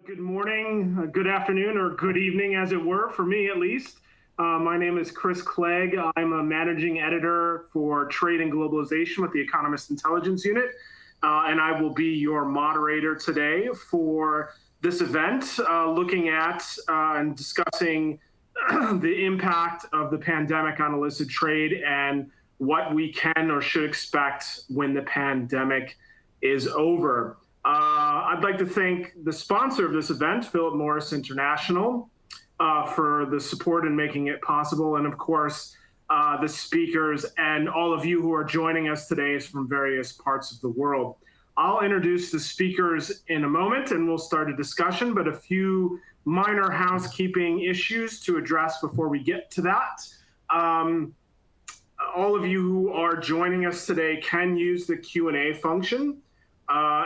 Good morning, good afternoon, or good evening, as it were, for me at least. My name is Chris Clegg. I'm a managing editor for Trade and Globalization with the Economist Intelligence Unit, and I will be your moderator today for this event, looking at and discussing the impact of the pandemic on illicit trade and what we can or should expect when the pandemic is over. I'd like to thank the sponsor of this event, Philip Morris International, for the support in making it possible, and of course, the speakers and all of you who are joining us today from various parts of the world. I'll introduce the speakers in a moment and we'll start a discussion, but a few minor housekeeping issues to address before we get to that. All of you who are joining us today can use the Q&A function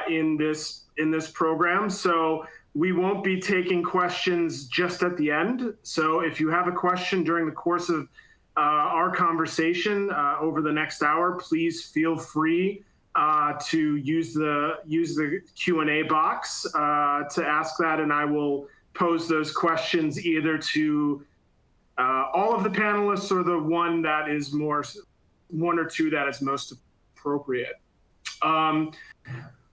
in this program, so we won't be taking questions just at the end. So if you have a question during the course of our conversation over the next hour, please feel free to use the Q&A box to ask that, and I will pose those questions either to all of the panelists or the one or two that is most appropriate.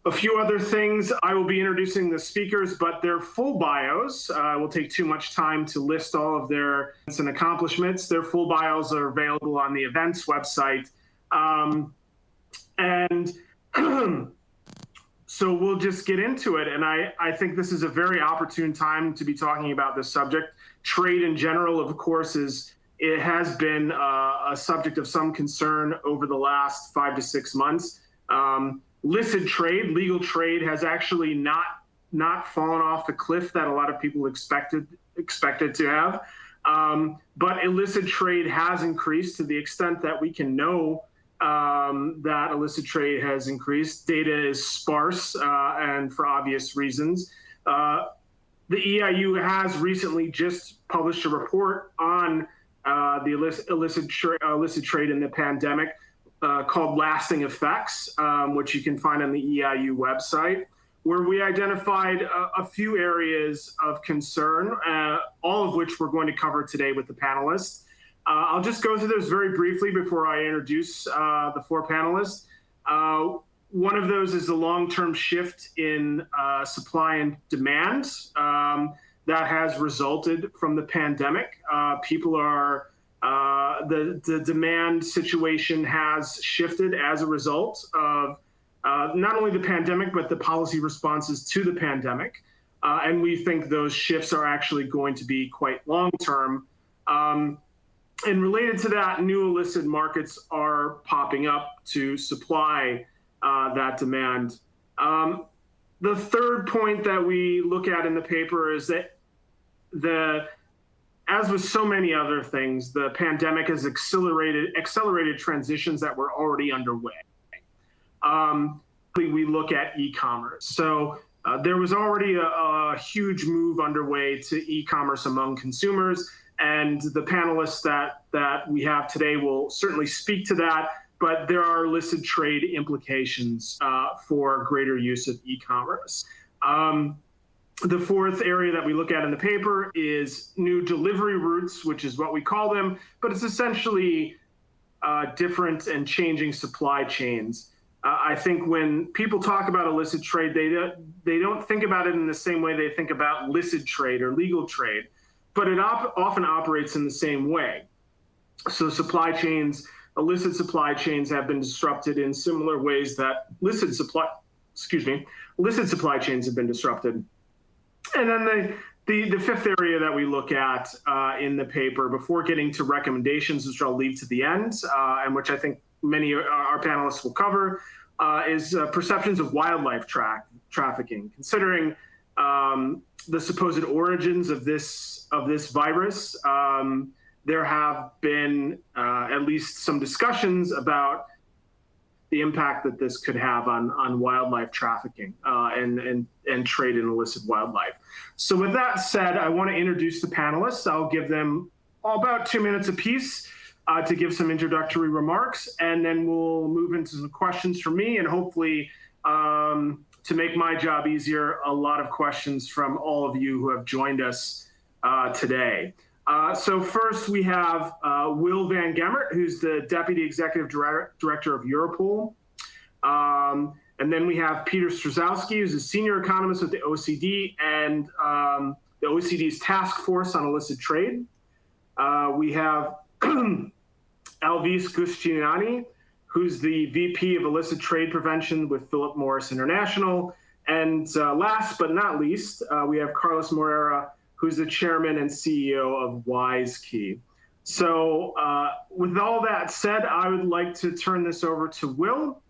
A few other things. I will be introducing the speakers, but their full bios will take too much time to list all of their and accomplishments. Their full bios are available on the events website. So we'll just get into it. And I think this is a very opportune time to be talking about this subject. Trade in general, of course, it has been a subject of some concern over the last 5 to 6 months. Illicit trade, legal trade, has actually not fallen off the cliff that a lot of people expected to have. But illicit trade has increased to the extent that we can know that illicit trade has increased. Data is sparse and for obvious reasons. The EIU has recently just published a report on the illicit trade in the pandemic, called Lasting Effects, which you can find on the EIU website, where we identified a few areas of concern, all of which we're going to cover today with the panelists. I'll just go through those very briefly before I introduce the 4 panelists. One of those is the long-term shift in supply and demand that has resulted from the pandemic. The demand situation has shifted as a result of not only the pandemic, but the policy responses to the pandemic. And we think those shifts are actually going to be quite long-term. And related to that, new illicit markets are popping up to supply that demand. The third point that we look at in the paper is that as with so many other things, the pandemic has accelerated transitions that were already underway. We look at e-commerce. So there was already a huge move underway to e-commerce among consumers, and the panelists that we have today will certainly speak to that, but there are illicit trade implications for greater use of e-commerce. The fourth area that we look at in the paper is new delivery routes, which is what we call them, but it's essentially different and changing supply chains. I think when people talk about illicit trade, they don't think about it in the same way they think about licit trade or legal trade, but it often operates in the same way. So illicit supply chains have been disrupted in similar ways that illicit supply chains have been disrupted. And then the fifth area that we look at in the paper, before getting to recommendations, which I'll leave to the end, and which I think many of our panelists will cover, is perceptions of wildlife trafficking. Considering the supposed origins of this virus, there have been at least some discussions about the impact that this could have on wildlife trafficking and trade in illicit wildlife. So with that said, I want to introduce the panelists. I'll give them about 2 minutes apiece to give some introductory remarks, and then we'll move into some questions from me and hopefully to make my job easier, a lot of questions from all of you who have joined us today. So first we have Will van Gemert, who's the Deputy Executive Director of Europol. And then we have Piotr Stryszowski, who's a Senior Economist with the OECD and the OECD's Task Force on Illicit Trade. We have Alvise Giustiniani, who's the VP of Illicit Trade Prevention with Philip Morris International. And last but not least, we have Carlos Moreira, who's the Chairman and CEO of WISeKey. So with all that said, I would like to turn this over to Will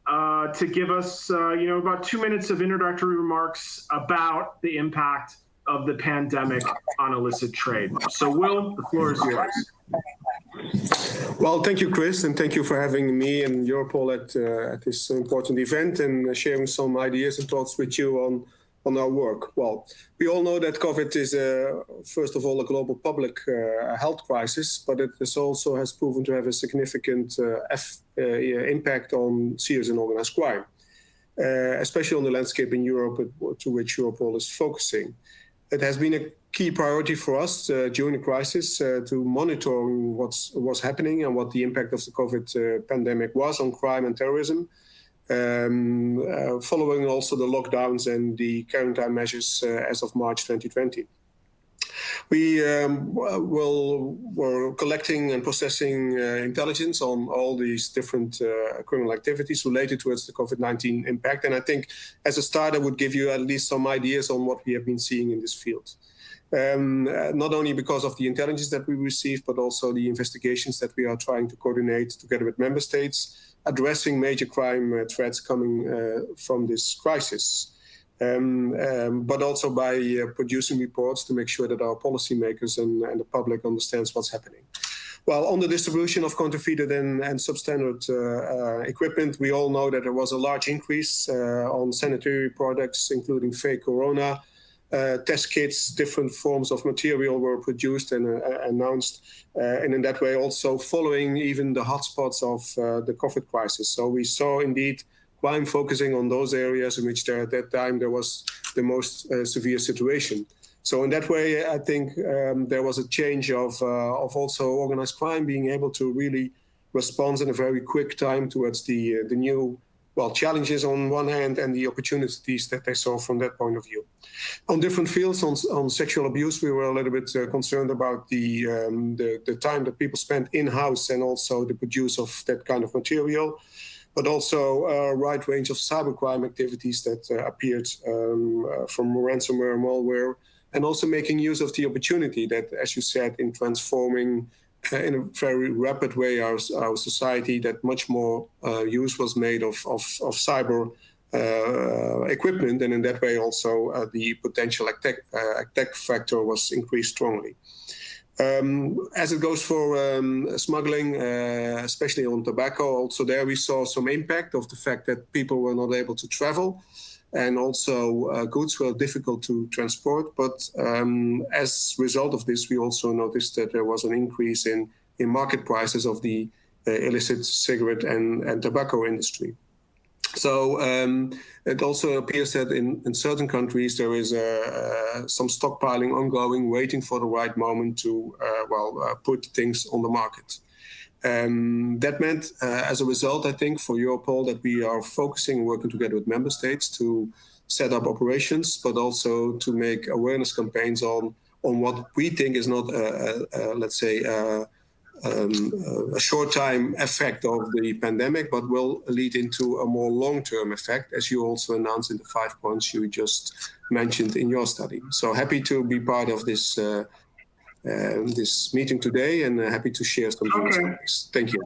to give us about 2 minutes of introductory remarks about the impact of the pandemic on illicit trade. So Will, the floor is yours. Well, thank you, Chris, and thank you for having me and Europol at this important event and sharing some ideas and thoughts with you on our work. Well, we all know that COVID is, first of all, a global public health crisis, but it also has proven to have a significant impact on serious and organized crime, especially on the landscape in Europe to which Europol is focusing. It has been a key priority for us during the crisis to monitor what's happening and what the impact of the COVID pandemic was on crime and terrorism, following also the lockdowns and the quarantine measures as of March 2020. We were collecting and processing intelligence on all these different criminal activities related towards the COVID-19 impact. And I think as a start, I would give you at least some ideas on what we have been seeing in this field. Not only because of the intelligence that we received, but also the investigations that we are trying to coordinate together with member states, addressing major crime threats coming from this crisis. But also by producing reports to make sure that our policymakers and the public understands what's happening. Well, on the distribution of counterfeited and substandard equipment, we all know that there was a large increase on sanitary products, including fake corona, test kits, different forms of material were produced and announced, and in that way also following even the hotspots of the COVID crisis. So we saw indeed crime focusing on those areas in which at that time there was the most severe situation. So in that way, I think there was a change of also organized crime being able to really respond in a very quick time towards the new challenges on one hand and the opportunities that they saw from that point of view. On different fields, on sexual abuse, we were a little bit concerned about the time that people spent in-house and also the produce of that kind of material, but also a wide range of cybercrime activities that appeared from ransomware and malware, and also making use of the opportunity that, as you said, in transforming in a very rapid way our society, that much more use was made of cyber equipment, and in that way also the potential attack factor was increased strongly. As it goes for smuggling, especially on tobacco, also there we saw some impact of the fact that people were not able to travel, and also goods were difficult to transport. But as a result of this, we also noticed that there was an increase in market prices of the illicit cigarette and tobacco industry. So it also appears that in certain countries there is some stockpiling ongoing, waiting for the right moment to put things on the market. That meant, as a result, I think, for Europol, that we are focusing and working together with member states to set up operations, but also to make awareness campaigns on what we think is not, let's say, a short-time effect of the pandemic, but will lead into a more long-term effect, as you also announced in the 5 points you just mentioned in your study. So happy to be part of this this meeting today, and happy to share some views on this. Thank you.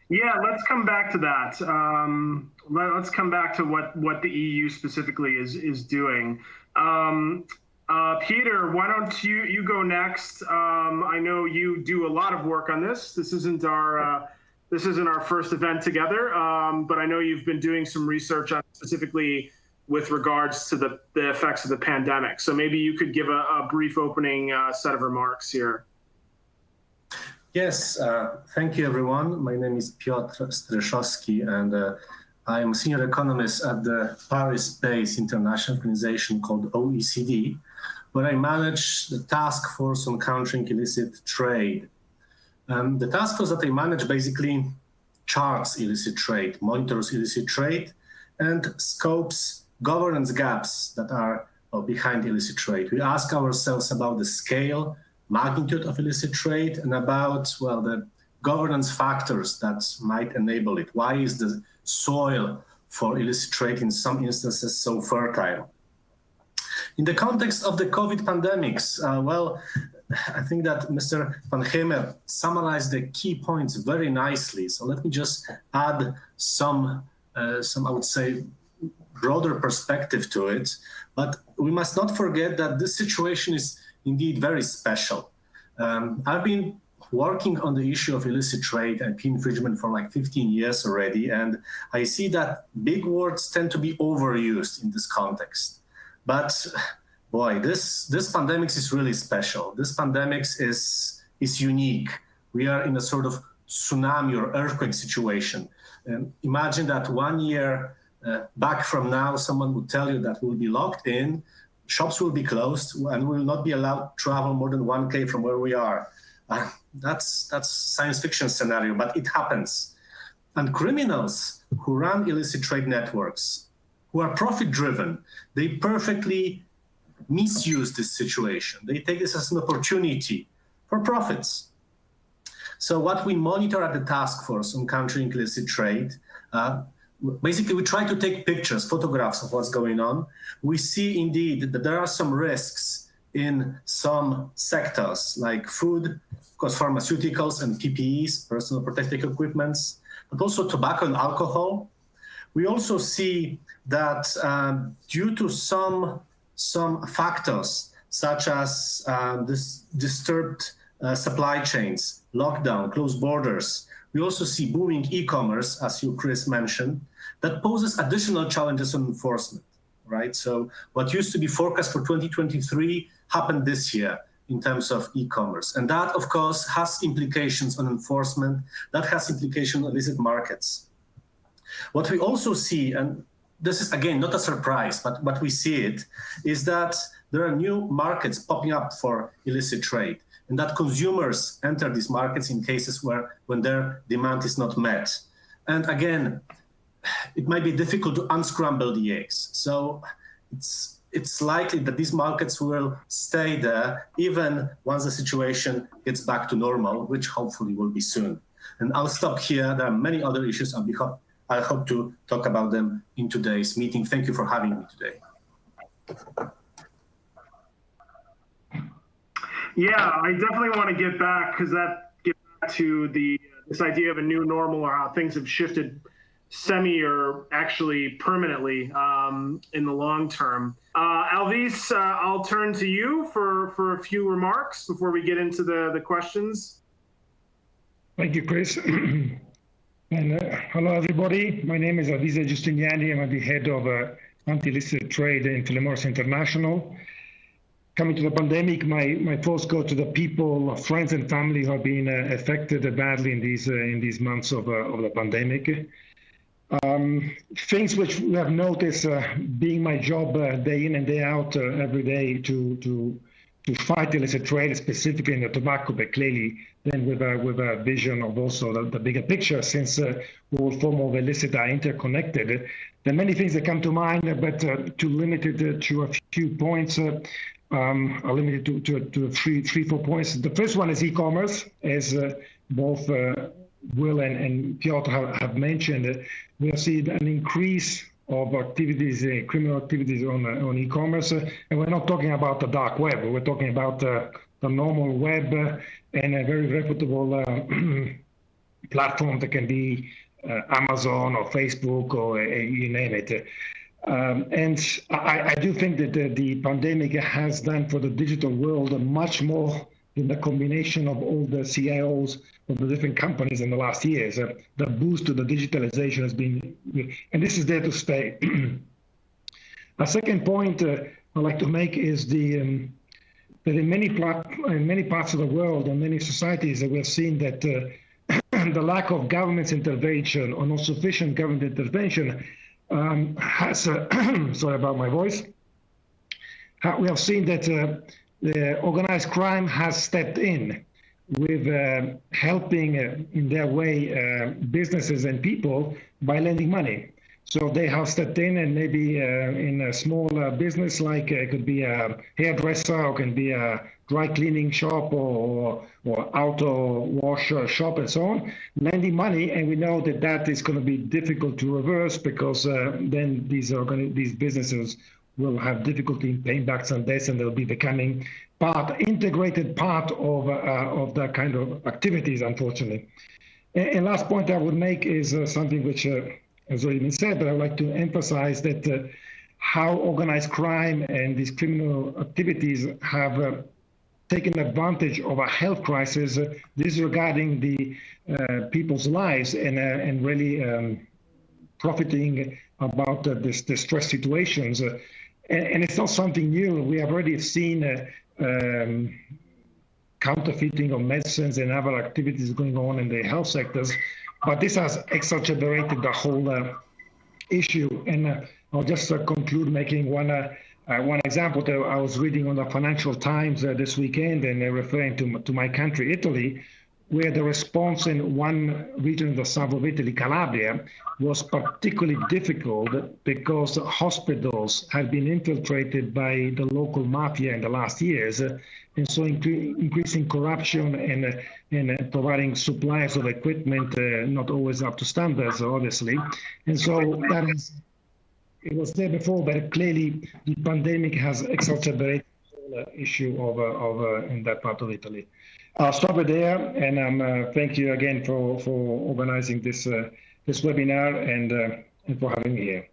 Yeah, let's come back to that. Let's come back to what the EU specifically is doing. Piotr, why don't you go next? I know you do a lot of work on this. This isn't our first event together, but I know you've been doing some research on specifically with regards to the effects of the pandemic. So maybe you could give a brief opening set of remarks here. Yes, thank you, everyone. My name is Piotr Stryszowski, and I'm a senior economist at the Paris-based international organization called OECD, where I manage the task force on countering illicit trade. The task force that I manage basically charts illicit trade, monitors illicit trade, and scopes governance gaps that are behind illicit trade. We ask ourselves about the scale, magnitude of illicit trade, and about, well, the governance factors that might enable it. Why is the soil for illicit trade in some instances so fertile? In the context of the COVID pandemics, well, I think that Mr. Van Gemert summarized the key points very nicely. So let me just add some I would say, broader perspective to it. But we must not forget that this situation is indeed very special. I've been working on the issue of illicit trade and IP infringement for like 15 years already, and I see that big words tend to be overused in this context. But boy, this pandemic is really special. This pandemic is unique. We are in a sort of tsunami or earthquake situation. Imagine that 1 year back from now, someone would tell you that we'll be locked in, shops will be closed, and we will not be allowed to travel more than 1K from where we are. That's science fiction scenario, but it happens. And criminals who run illicit trade networks, who are profit-driven, they perfectly misuse this situation. They take this as an opportunity for profits. So what we monitor at the task force on countering illicit trade, basically we try to take pictures, photographs of what's going on. We see indeed that there are some risks in some sectors like food, of course, pharmaceuticals and PPEs, personal protective equipments, but also tobacco and alcohol. We also see that due to some factors, such as this disturbed supply chains, lockdown, closed borders, we also see booming e-commerce, as you, Chris, mentioned, that poses additional challenges on enforcement, right? So what used to be forecast for 2023 happened this year in terms of e-commerce. And that, of course, has implications on enforcement, that has implications on illicit markets. What we also see, and this is, again, not a surprise, but we see it, is that there are new markets popping up for illicit trade, and that consumers enter these markets in cases when their demand is not met. And again, it might be difficult to unscramble the eggs. So it's likely that these markets will stay there even once the situation gets back to normal, which hopefully will be soon. And I'll stop here. There are many other issues. I hope to talk about them in today's meeting. Thank you for having me today. Yeah, I definitely want to get back, because that gets back to this idea of a new normal, or how things have shifted semi or actually permanently in the long term. Alvise, I'll turn to you for a few remarks before we get into the questions. Thank you, Chris. And hello, everybody. My name is Alvise Giustiniani. I'm the head of anti-illicit trade in Philip Morris International. Coming to the pandemic, my thoughts go to the people, friends, and family who have been affected badly in these months of the pandemic. Things which we have noticed, being my job day in and day out, every day to fight illicit trade, specifically in the tobacco, but clearly then with a vision of also the bigger picture, since all forms of illicit are interconnected. There are many things that come to mind, but to limit it to a few points, I'll limit it to three, 4 points. The first one is e-commerce, as both Will and Piotr have mentioned. We have seen an increase of activities, criminal activities on e-commerce, and we're not talking about the dark web. We're talking about the normal web and a very reputable platform that can be Amazon or Facebook or you name it. And I do think that the pandemic has done for the digital world much more than the combination of all the CIOs of the different companies in the last years. The boost to the digitalization has been, and this is there to stay. A second point I'd like to make is the that in many parts of the world, and many societies, that we're seeing that the lack of government's intervention or not sufficient government intervention has, sorry about my voice, we have seen that the organized crime has stepped in with helping in their way businesses and people by lending money. So they have stepped in, and maybe in a small business, like it could be a hairdresser, or can be a dry cleaning shop, or auto wash shop, and so on, lending money. And we know that that is going to be difficult to reverse, because then these businesses will have difficulty in paying back some debts, and they'll be becoming integrated part of that kind of activities, unfortunately. And last point I would make is something which has already been said, but I would like to emphasize that how organized crime and these criminal activities have taken advantage of a health crisis, disregarding the people's lives, and really profiting about the stress situations. And it's not something new. We have already seen counterfeiting of medicines and other activities going on in the health sectors, but this has exacerbated the whole issue. And I'll just conclude making one example that I was reading on the Financial Times this weekend, and referring to my country, Italy, where the response in one region in the south of Italy, Calabria, was particularly difficult because hospitals had been infiltrated by the local mafia in the last years, and so increasing corruption and providing supplies of equipment not always up to standards, obviously. And so it was there before, but clearly the pandemic has exacerbated the issue of in that part of Italy. I'll stop it there, and thank you again for organizing this webinar and for having me here.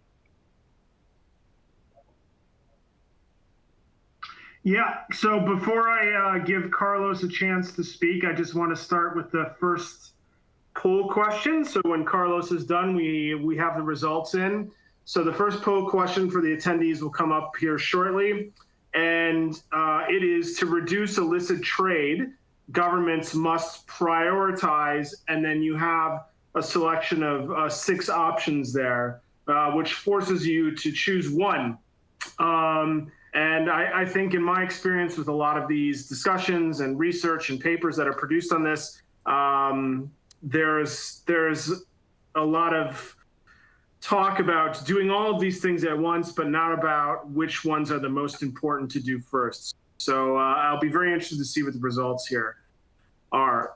Yeah, so before I give Carlos a chance to speak, I just want to start with the first poll question. So when Carlos is done, we have the results in. So the first poll question for the attendees will come up here shortly, and it is: to reduce illicit trade, governments must prioritize, and then you have a selection of 6 options there, which forces you to choose one. And I think, in my experience with a lot of these discussions and research and papers that are produced on this, there's a lot of talk about doing all of these things at once, but not about which ones are the most important to do first. So I'll be very interested to see what the results here are.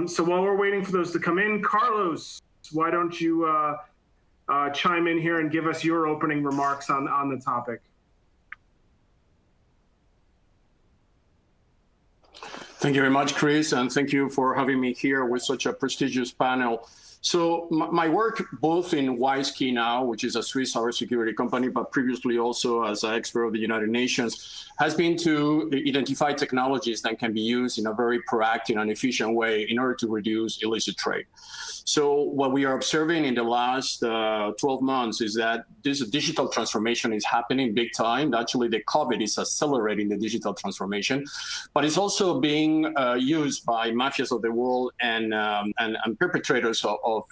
So while we're waiting for those to come in, Carlos, why don't you chime in here and give us your opening remarks on the topic? Thank you very much, Chris, and thank you for having me here with such a prestigious panel. So my work, both in WISeKey now, which is a Swiss cybersecurity company, but previously also as an expert of the United Nations, has been to identify technologies that can be used in a very proactive and efficient way in order to reduce illicit trade. So what we are observing in the last 12 months is that this digital transformation is happening big time. Actually, the COVID is accelerating the digital transformation, but it's also being used by mafias of the world and perpetrators of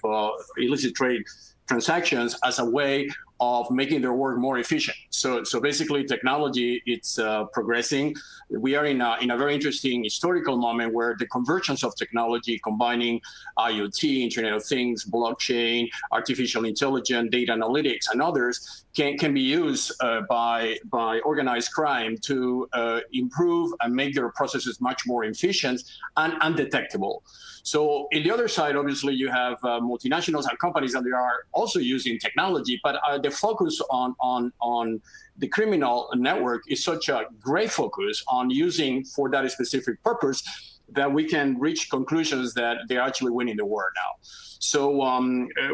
illicit trade transactions as a way of making their work more efficient. So basically, technology, it's progressing. We are in a very interesting historical moment where the convergence of technology, combining IoT, Internet of Things, blockchain, artificial intelligence, data analytics, and others, can be used by organized crime to improve and make their processes much more efficient and undetectable. So in the other side, obviously, you have multinationals and companies that they are also using technology, but the focus on the criminal network is such a great focus on using for that specific purpose that we can reach conclusions that they're actually winning the war now. So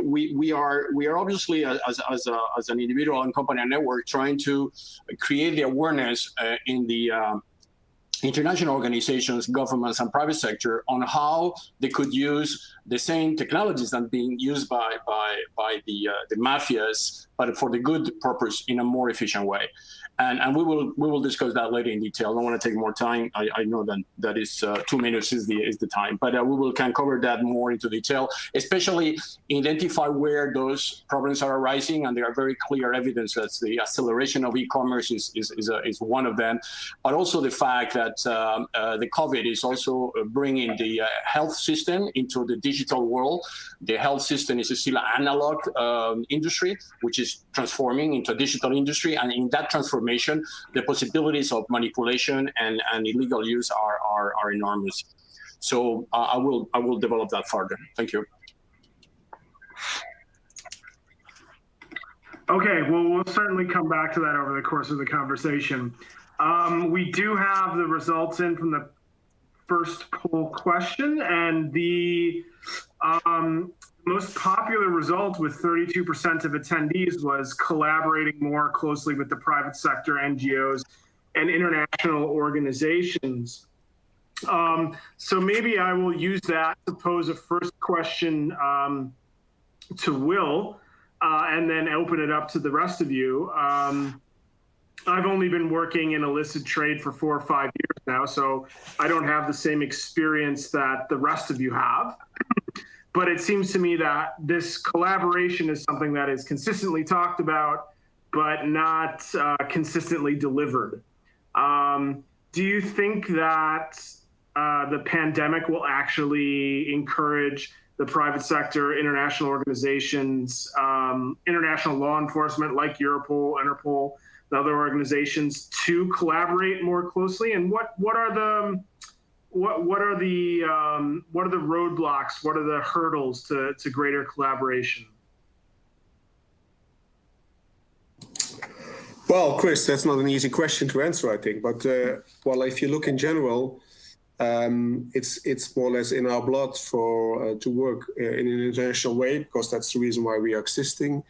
we are obviously as an individual and company and network trying to create the awareness in the international organizations, governments, and private sector on how they could use the same technologies that are being used by the mafias, but for the good purpose in a more efficient way. And we will discuss that later in detail. I don't want to take more time. I know that is 2 minutes is the time, but we can cover that more into detail, especially identify where those problems are arising, and there are very clear evidence that the acceleration of e-commerce is one of them, but also the fact that the COVID is also bringing the health system into the digital world. The health system is still an analog industry, which is transforming into a digital industry, and in that transformation, the possibilities of manipulation and illegal use are enormous. So I will develop that further. Thank you. Okay, well, we'll certainly come back to that over the course of the conversation. We do have the results in from the first poll question, and the most popular result with 32% of attendees was collaborating more closely with the private sector, NGOs, and international organizations. So maybe I will use that to pose a first question to Will, and then open it up to the rest of you. I've only been working in illicit trade for 4 or 5 years now, so I don't have the same experience that the rest of you have. But it seems to me that this collaboration is something that is consistently talked about, but not consistently delivered. Do you think that the pandemic will actually encourage the private sector, international organizations, international law enforcement like Europol, Interpol, and other organizations to collaborate more closely? And what are the roadblocks? What are the hurdles to greater collaboration? Well, Chris, that's not an easy question to answer, I think. But well, if you look in general, it's more or less in our blood to work in an international way, because that's the reason why we are existing.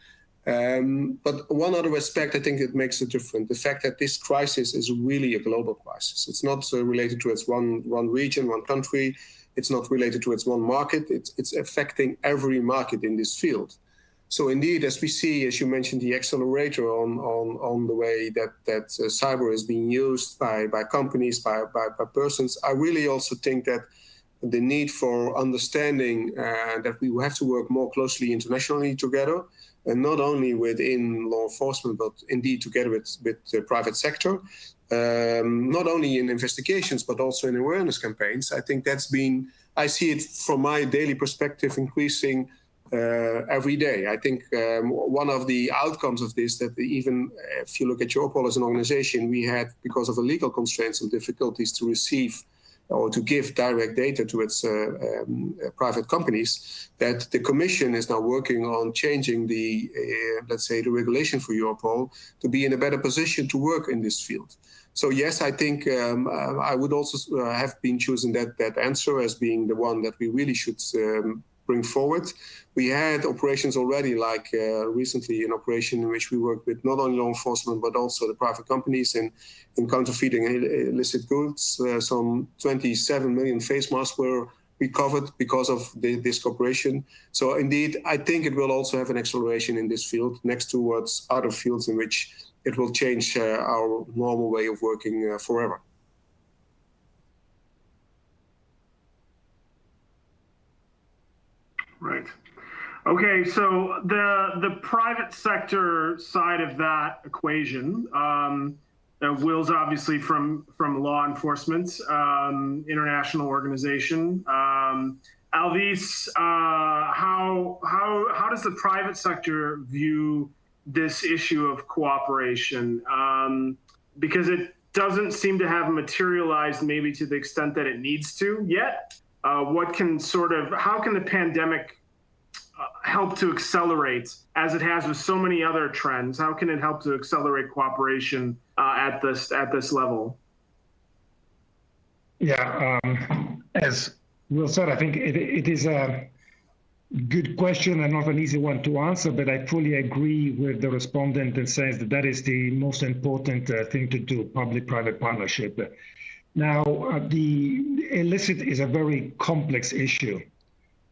But one other aspect, I think it makes it different. The fact that this crisis is really a global crisis. It's not related to its one region, one country. It's not related to its one market. It's affecting every market in this field. So indeed, as we see, as you mentioned, the accelerator on the way that cyber is being used by companies, by persons, I really also think that the need for understanding that we have to work more closely internationally together, and not only within law enforcement, but indeed together with the private sector, not only in investigations, but also in awareness campaigns. I think I see it from my daily perspective increasing every day. I think one of the outcomes of this, that even if you look at Europol as an organization, we had, because of the legal constraints, some difficulties to receive or to give direct data to its private companies, that the Commission is now working on changing the, let's say, the regulation for Europol to be in a better position to work in this field. So yes, I think I would also have been choosing that answer as being the one that we really should bring forward. We had operations already, like recently an operation in which we worked with not only law enforcement, but also the private companies in counterfeiting illicit goods. Some 27 million face masks were recovered because of this cooperation. So indeed, I think it will also have an acceleration in this field, next towards other fields in which it will change our normal way of working forever. Right. Okay, so the private sector side of that equation, Will's obviously from law enforcement, international organization. Alvise, how does the private sector view this issue of cooperation? Because it doesn't seem to have materialized maybe to the extent that it needs to yet. How can the pandemic help to accelerate, as it has with so many other trends? How can it help to accelerate cooperation at this level? Yeah, as Will said, I think it is a good question and not an easy one to answer, but I fully agree with the respondent that says that is the most important thing to do, public-private partnership. Now, the illicit is a very complex issue,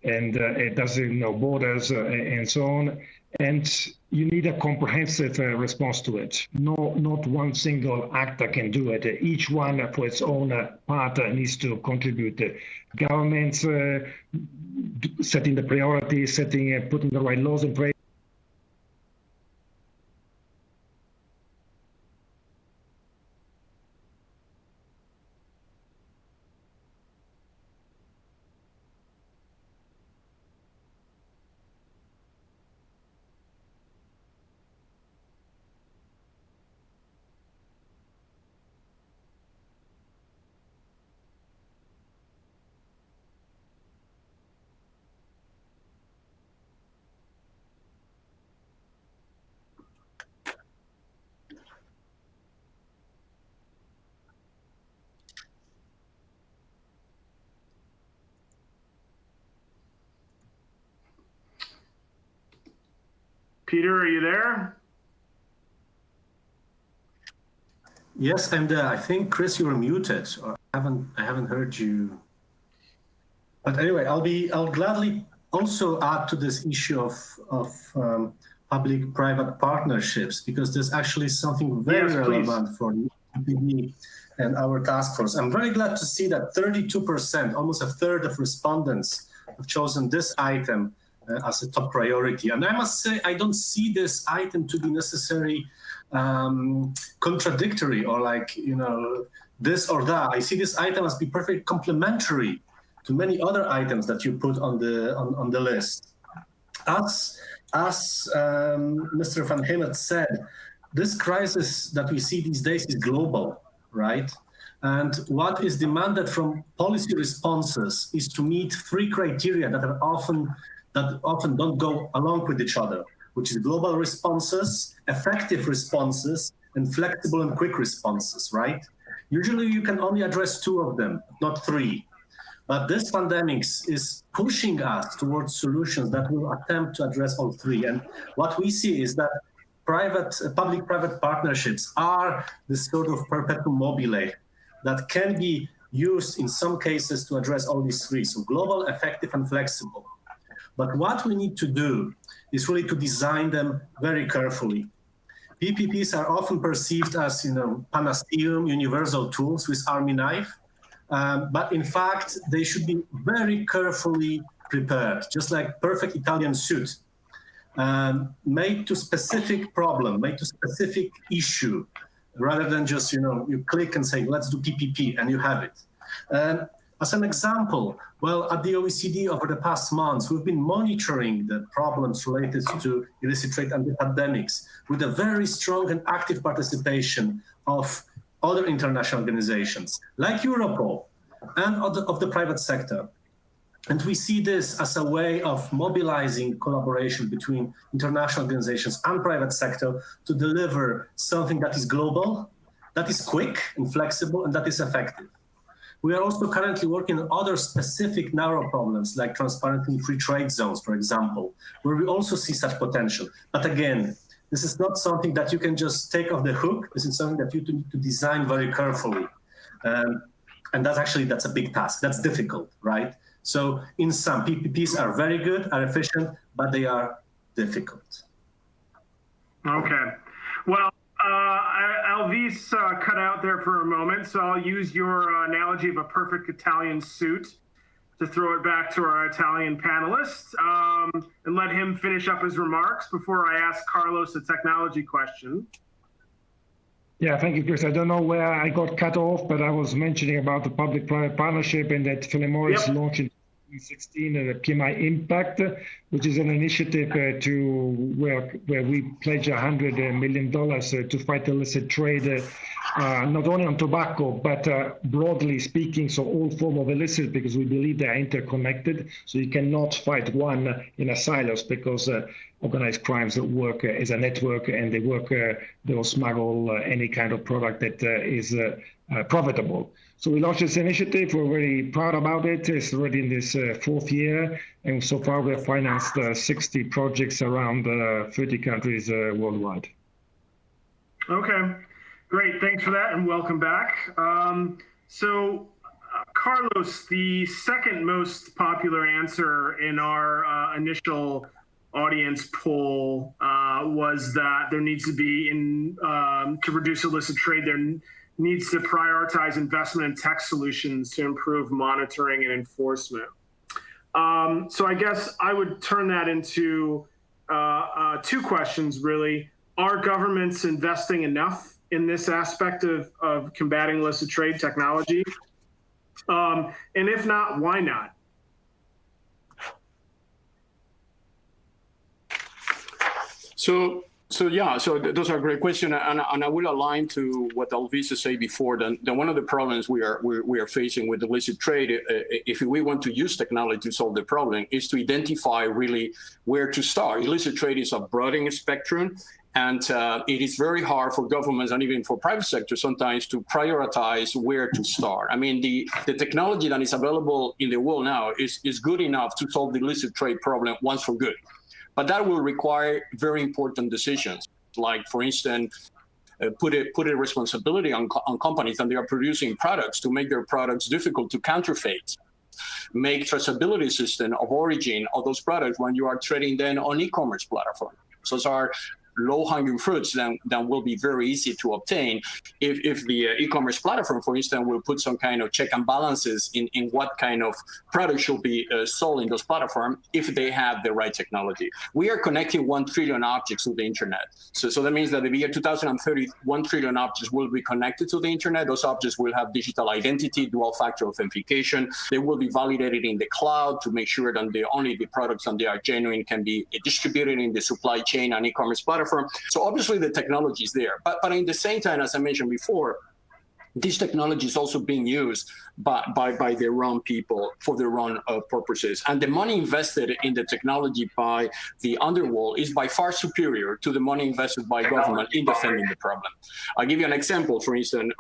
and it doesn't know borders and so on. And you need a comprehensive response to it. Not one single actor can do it. Each one for its own part needs to contribute. Governments setting the priorities, putting the right laws in place. Peter, are you there? Yes, I'm there. I think, Chris, you were muted. Or I haven't heard you. But anyway, I'll gladly also add to this issue of public-private partnerships, because there's actually something very relevant for the EPD and our task force. I'm very glad to see that 32%, almost a third of respondents, have chosen this item as a top priority. And I must say, I don't see this item to be necessarily contradictory or like, this or that. I see this item as being perfectly complementary to many other items that you put on the list. As Mr. Van Hemert said, this crisis that we see these days is global, right? And what is demanded from policy responses is to meet three criteria that often don't go along with each other, which is global responses, effective responses, and flexible and quick responses, right? Usually you can only address two of them, not three. But this pandemic is pushing us towards solutions that will attempt to address all three. And what we see is that public-private partnerships are this sort of perpetuum mobile that can be used in some cases to address all these three. So global, effective, and flexible. But what we need to do is really to design them very carefully. PPPs are often perceived as, panacea, universal tools with army knife. But in fact, they should be very carefully prepared, just like perfect Italian suit, made to specific problem, made to specific issue, rather than just, you click and say, let's do PPP, and you have it. As an example, well, at the OECD over the past months, we've been monitoring the problems related to illicit trade and the pandemics with a very strong and active participation of other international organizations like Europol and of the private sector. And we see this as a way of mobilizing collaboration between international organizations and private sector to deliver something that is global, that is quick and flexible, and that is effective. We are also currently working on other specific narrow problems like transparent and free trade zones, for example, where we also see such potential. But again, this is not something that you can just take off the hook. This is something that you need to design very carefully. And that's a big task. That's difficult, right? So in sum, PPPs are very good, are efficient, but they are difficult. Okay. Well, Alvise cut out there for a moment, so I'll use your analogy of a perfect Italian suit to throw it back to our Italian panelists and let him finish up his remarks before I ask Carlos a technology question. Yeah, thank you, Chris. I don't know where I got cut off, but I was mentioning about the public-private partnership and that Philip Morris launched in 2016 the PMI Impact, which is an initiative where we pledge $100 million to fight illicit trade, not only on tobacco, but broadly speaking, so all form of illicit, because we believe they are interconnected. So you cannot fight one in a silos, because organized crimes work as a network, and they will smuggle any kind of product that is profitable. So we launched this initiative. We're very proud about it. It's already in this fourth year, and so far we have financed 60 projects around 30 countries worldwide. Okay, great. Thanks for that, and welcome back. Carlos, the second most popular answer in our initial audience poll was that there needs to be, to reduce illicit trade, there needs to prioritize investment in tech solutions to improve monitoring and enforcement. So I guess I would turn that into two questions, really. Are governments investing enough in this aspect of combating illicit trade technology? And if not, why not? So those are great questions, and I will align to what Alvise said before. Then one of the problems we are facing with illicit trade, if we want to use technology to solve the problem, is to identify really where to start. Illicit trade is a broadening spectrum, and it is very hard for governments and even for private sector sometimes to prioritize where to start. I mean, the technology that is available in the world now is good enough to solve the illicit trade problem once for good. But that will require very important decisions, like, for instance, put a responsibility on companies that they are producing products to make their products difficult to counterfeit, make traceability system of origin of those products when you are trading them on e-commerce platforms. So those are low-hanging fruits that will be very easy to obtain if the e-commerce platform, for instance, will put some kind of check and balances in what kind of product should be sold in those platforms if they have the right technology. We are connecting 1 trillion objects to the internet. So that means that in the year 2030, 1 trillion objects will be connected to the internet. Those objects will have digital identity, dual-factor authentication. They will be validated in the cloud to make sure that only the products that they are genuine can be distributed in the supply chain and e-commerce platform. So obviously the technology is there, but at the same time, as I mentioned before, this technology is also being used by their own people for their own purposes. And the money invested in the technology by the underworld is by far superior to the money invested by government in defending the problem. I'll give you an example. For instance,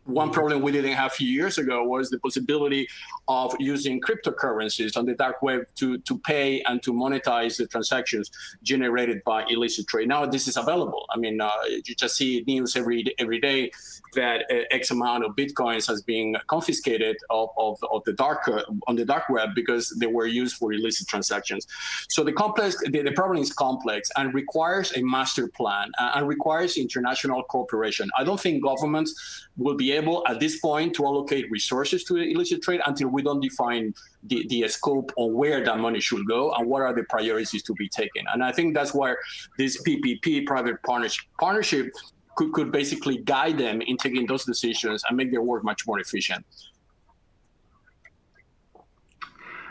one problem we didn't have a few years ago was the possibility of using cryptocurrencies on the dark web to pay and to monetize the transactions generated by illicit trade. Now this is available. I mean, you just see news every day that X amount of Bitcoins has been confiscated on the dark web because they were used for illicit transactions. So the problem is complex and requires a master plan and requires international cooperation. I don't think governments will be able at this point to allocate resources to illicit trade until we don't define the scope on where that money should go and what are the priorities to be taken. And I think that's where this PPP, private partnership, could basically guide them in taking those decisions and make their work much more efficient.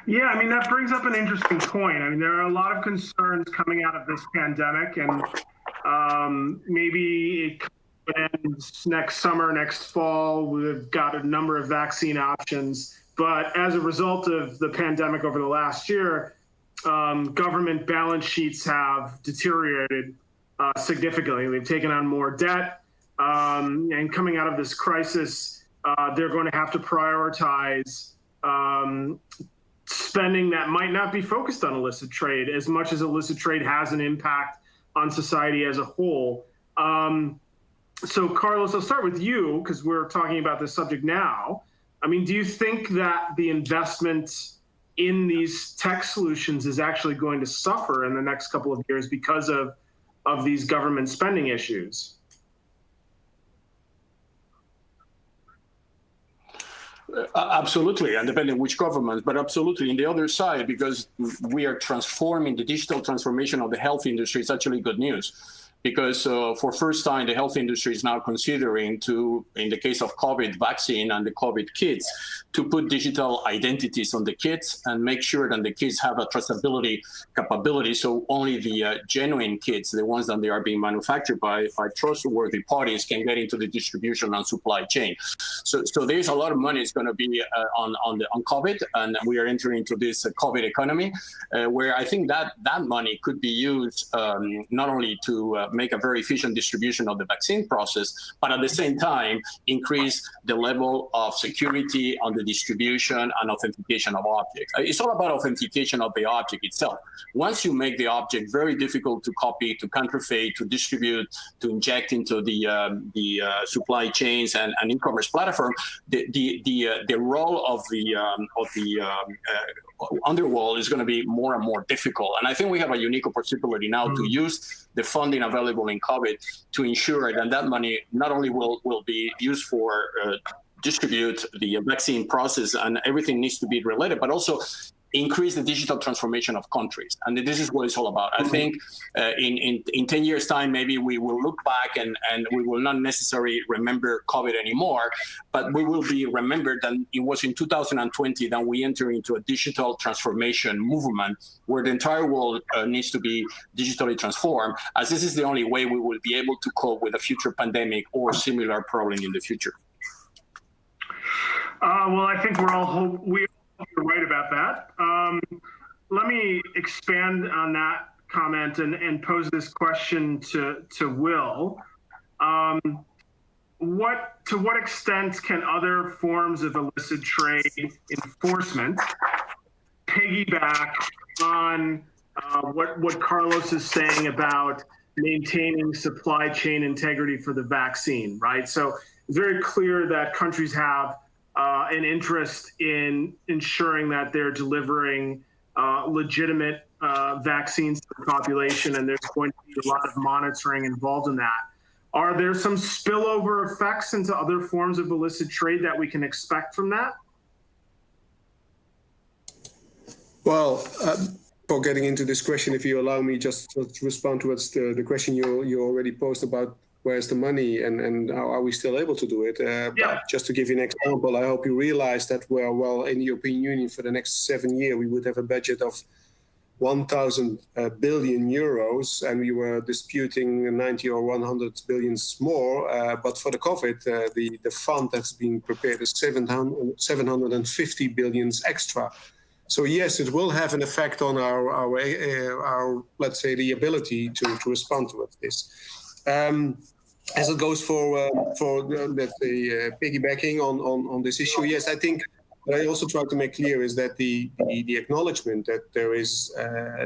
Yeah, I mean, that brings up an interesting point. I mean, there are a lot of concerns coming out of this pandemic, and maybe it ends next summer, next fall. We've got a number of vaccine options. But as a result of the pandemic over the last year, government balance sheets have deteriorated significantly. They've taken on more debt. And coming out of this crisis, they're going to have to prioritize spending that might not be focused on illicit trade as much as illicit trade has an impact on society as a whole. So, Carlos, I'll start with you because we're talking about this subject now. I mean, do you think that the investment in these tech solutions is actually going to suffer in the next couple of years because of these government spending issues? Absolutely, and depending on which government, but absolutely. In the other side, because we are transforming the digital transformation of the health industry, it's actually good news. Because for first time, the health industry is now considering to, in the case of COVID vaccine and the COVID kits, to put digital identities on the kits and make sure that the kits have a traceability capability. So only the genuine kits, the ones that they are being manufactured by trustworthy parties, can get into the distribution and supply chain. So there's a lot of money is going to be on COVID, and we are entering into this COVID economy, where I think that money could be used not only to make a very efficient distribution of the vaccine process, but at the same time, increase the level of security on the distribution and authentication of objects. It's all about authentication of the object itself. Once you make the object very difficult to copy, to counterfeit, to distribute, to inject into the supply chains and e-commerce platform, the role of the underworld is going to be more and more difficult. And I think we have a unique opportunity now to use the funding available in COVID to ensure that that money not only will be used for distribute the vaccine process, and everything needs to be related, but also increase the digital transformation of countries. And this is what it's all about. I think in 10 years' time, maybe we will look back and we will not necessarily remember COVID anymore, but we will be remembered that it was in 2020 that we entered into a digital transformation movement where the entire world needs to be digitally transformed, as this is the only way we will be able to cope with a future pandemic or similar problem in the future. Well, I think you're right about that. Let me expand on that comment and pose this question to Will. To what extent can other forms of illicit trade enforcement piggyback on what Carlos is saying about maintaining supply chain integrity for the vaccine, right? So it's very clear that countries have an interest in ensuring that they're delivering legitimate vaccines to the population, and there's going to be a lot of monitoring involved in that. Are there some spillover effects into other forms of illicit trade that we can expect from that? Well, for getting into this question, if you allow me just to respond towards the question you already posed about where's the money and how are we still able to do it? Just to give you an example, I hope you realize that well, in the European Union for the next 7 years, we would have a budget of 1,000 billion euros, and we were disputing 90 or 100 billions more. But for the COVID, the fund that's being prepared is 750 billions extra. So yes, it will have an effect on our let's say, the ability to respond to this. As it goes for let's say, piggybacking on this issue, yes, I think what I also try to make clear is that the acknowledgement that there is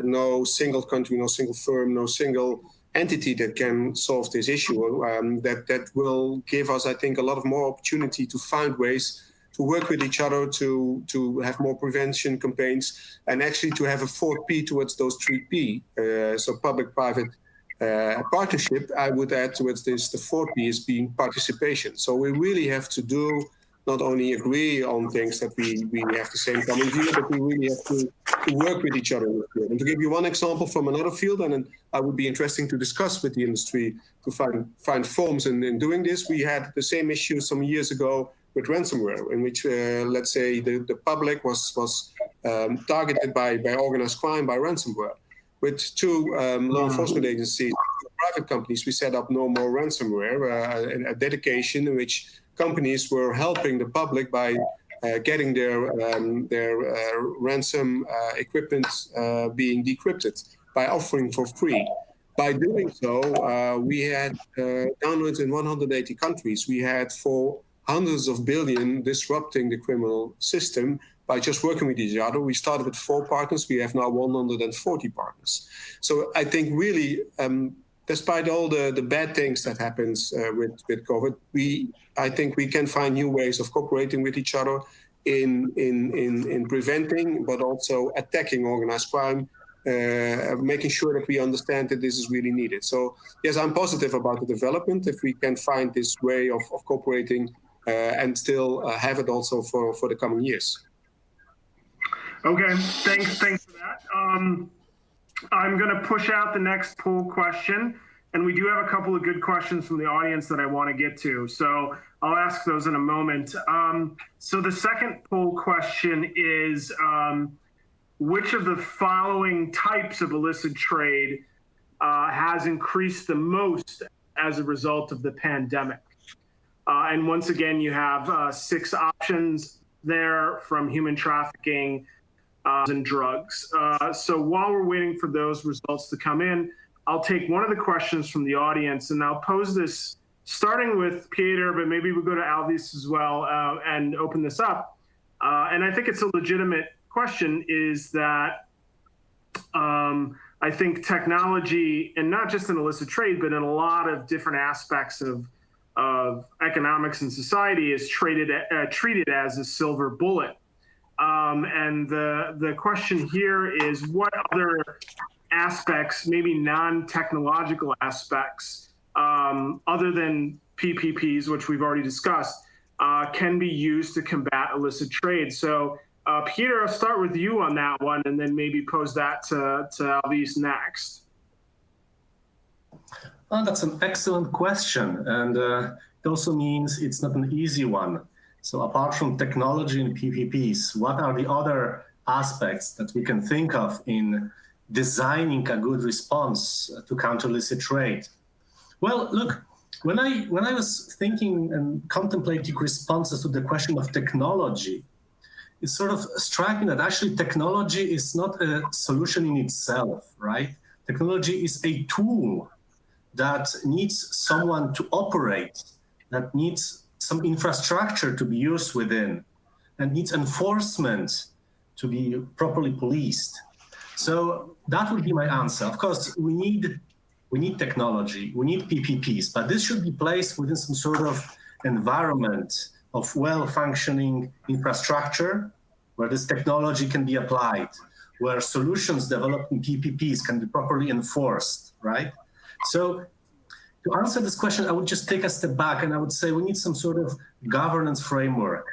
no single country, no single firm, no single entity that can solve this issue, that will give us, I think, a lot of more opportunity to find ways to work with each other, to have more prevention campaigns, and actually to have a 4P towards those 3P, so public-private partnership. I would add towards this, the 4P is being participation. So we really have to do not only agree on things that we have the same common view, but we really have to work with each other in the field. And to give you one example from another field, and I would be interesting to discuss with the industry to find forms in doing this. We had the same issue some years ago with ransomware, in which, let's say, the public was targeted by organized crime, by ransomware. With two law enforcement agencies, private companies, we set up No More Ransomware, a dedication in which companies were helping the public by getting their ransom equipment being decrypted by offering for free. By doing so, we had downloads in 180 countries. We had for hundreds of billion disrupting the criminal system by just working with each other. We started with 4 partners. We have now 140 partners. So I think really, despite all the bad things that happens with COVID, I think we can find new ways of cooperating with each other in preventing, but also attacking organized crime, making sure that we understand that this is really needed. So yes, I'm positive about the development if we can find this way of cooperating and still have it also for the coming years. Okay, thanks for that. I'm going to push out the next poll question, and we do have a couple of good questions from the audience that I want to get to, so I'll ask those in a moment. So the second poll question is, which of the following types of illicit trade has increased the most as a result of the pandemic? And once again, you have 6 options there, from human trafficking and drugs. So while we're waiting for those results to come in, I'll take one of the questions from the audience, and I'll pose this starting with Piotr, but maybe we'll go to Alvise as well and open this up. And I think it's a legitimate question, is that I think technology, and not just in illicit trade, but in a lot of different aspects of economics and society, is treated as a silver bullet. And the question here is, what other aspects, maybe non-technological aspects, other than PPPs, which we've already discussed, can be used to combat illicit trade? So, Peter, I'll start with you on that one, and then maybe pose that to Alvise next. Oh, that's an excellent question, and it also means it's not an easy one. So apart from technology and PPPs, what are the other aspects that we can think of in designing a good response to counter illicit trade? Well, look, when I was thinking and contemplating responses to the question of technology, it sort of struck me that actually technology is not a solution in itself, right? Technology is a tool that needs someone to operate, that needs some infrastructure to be used within, and needs enforcement to be properly policed. So that would be my answer. Of course, we need technology, we need PPPs, but this should be placed within some sort of environment of well-functioning infrastructure where this technology can be applied, where solutions developed in PPPs can be properly enforced, right? So to answer this question, I would just take a step back and I would say we need some sort of governance framework